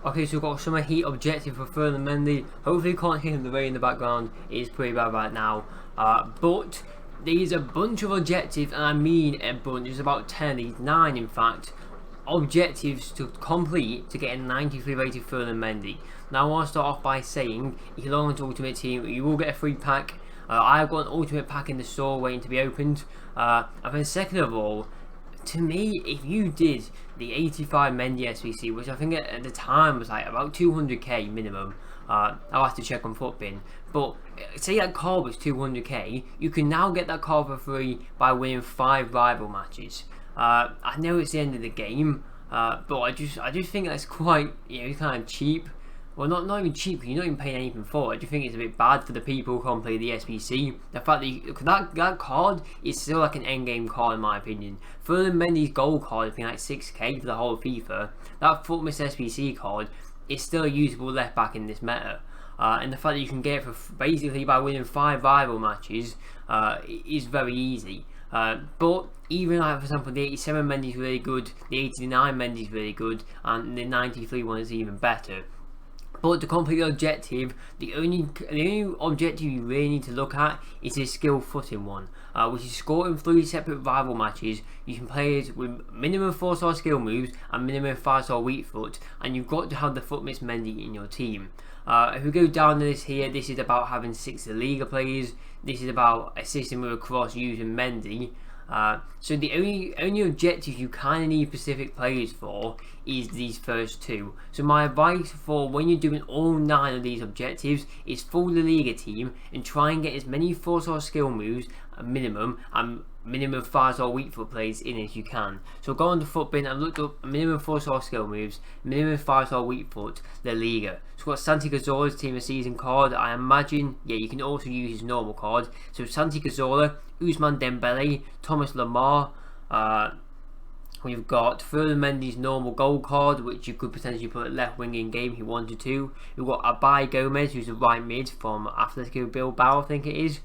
Okay, so we've got summer heat objective for Ferland Mendy. Hopefully you can't hear the rain in the background. It is pretty bad right now. But there's a bunch of objectives, and I mean a bunch. There's about 10, there's 9 in fact, objectives to complete to get a 93 rated Ferland Mendy. Now I want to start off by saying, if you log into Ultimate Team, you will get a free pack. I've got an Ultimate pack in the store waiting to be opened. And then second of all, to me, if you did the 85 Mendy SBC, which I think at the time was like about 200k minimum, I'll have to check on Footbin, but say that card was 200k, you can now get that card for free by winning 5 rival matches. I know it's the end of the game, but I just think that's quite, kind of cheap. Well, not even cheap, because you're not even paying anything for it. I do think it's a bit bad for the people who can't play the SBC. The fact that that card is still like an endgame card in my opinion. Ferland Mendy's gold card being like 6k for the whole of FIFA. That Footmas SBC card is still a usable left back in this meta. And the fact that you can get it for basically by winning 5 rival matches is very easy. But even like for example the 87 Mendy is really good, the 89 Mendy is really good, and the 93 one is even better. But to complete the objective, the only objective you really need to look at is the skill footing one, which is scored in 3 separate rival matches. You can play it with minimum 4-star skill moves and minimum 5-star weak foot, and you've got to have the Footmas Mendy in your team. If we go down to this here, this is about having 6 Liga players. This is about assisting with a cross using Mendy. So the only objectives you kind of need specific players for is these first 2. So my advice for when you're doing all 9 of these objectives is fool the Liga team and try and get as many 4-star skill moves minimum and minimum 5-star weak foot plays in as you can. So go on to Footbin and look up minimum 4-star skill moves, minimum 5-star weak foot, La Liga. So we've got Santi Cazorla's team of season card. I imagine, you can also use his normal card. So Santi Cazorla, Ousmane Dembele, Thomas Lemar. We've got Ferland Mendy's normal gold card, which you could potentially put at left wing in game if you wanted to. We've got Abai Gomez, who's a right mid from Atletico Bilbao, I think it is.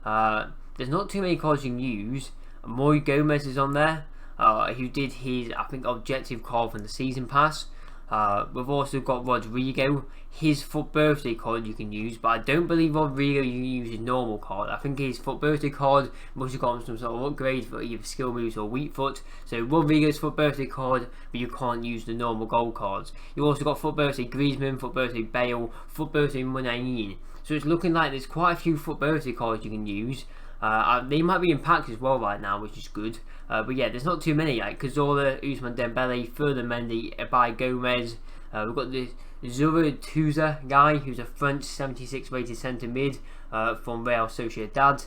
There's not too many cards you can use. Moy Gomez is on there, who did his, I think, objective card from the season pass. We've also got Rodrigo, his FUT birthday card you can use, but I don't believe Rodrigo you can use his normal card. I think his FUT birthday card must have gotten some sort of upgrade for either skill moves or weak foot. So Rodrigo's FUT birthday card, but you can't use the normal gold cards. You've also got FUT birthday Griezmann, FUT birthday Bale, FUT birthday Munayin. So it's looking like there's quite a few FUT birthday cards you can use. They might be in packs as well right now, which is good. But yeah, there's not too many. Like Cazorla, Ousmane Dembele, Ferland Mendy, Abai Gomez. We've got the Zurutuza guy, who's a French 76 rated centre mid from Real Sociedad.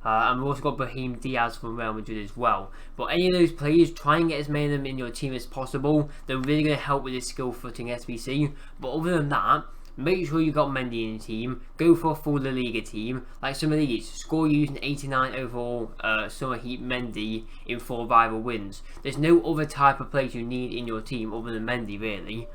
And we've also got Brahim Diaz from Real Madrid as well. But any of those players, try and get as many of them in your team as possible. They're really going to help with this skill footing SBC. But other than that, make sure you got Mendy in your team. Go for a full La Liga team. Like some of these, score using 89 overall Summer Heat Mendy in 4 rival wins. There's no other type of players you need in your team other than Mendy really.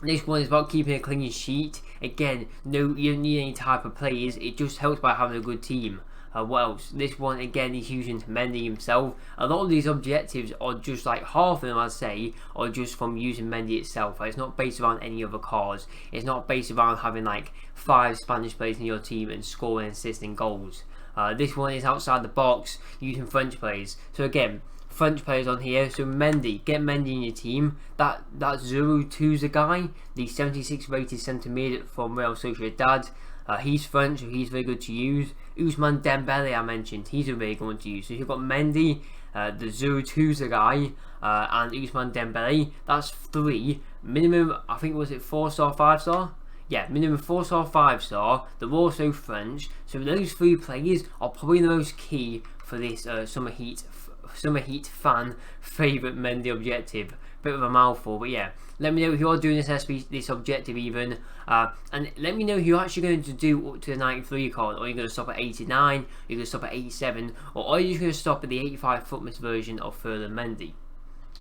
This one is about keeping a clean sheet. Again, no, you don't need any type of players. It just helps by having a good team. What else? This one again is using Mendy himself. A lot of these objectives are just like half of them, I'd say, are just from using Mendy itself. Like, it's not based around any other cards. It's not based around having like 5 Spanish players in your team and scoring and assisting goals. This one is outside the box using French players. So again, French players on here. So Mendy, get Mendy in your team. That Zurutuza guy, the 76 rated centre mid from Real Sociedad. He's French, so he's very good to use. Ousmane Dembele I mentioned, he's a very good one to use. So you've got Mendy, the Zurutuza guy, and Ousmane Dembele. That's 3 minimum. I think was it 4-star, 5-star? Yeah, minimum 4-star, 5-star. They're also French, so those 3 players are probably the most key for this Summer Heat fan favourite Mendy objective. Bit of a mouthful, but yeah. Let me know if you're doing this objective even, and let me know if you're actually going to do up to the 93 card, or you're going to stop at 89, you're going to stop at 87, or are you just going to stop at the 85 Footmas version of Ferland Mendy.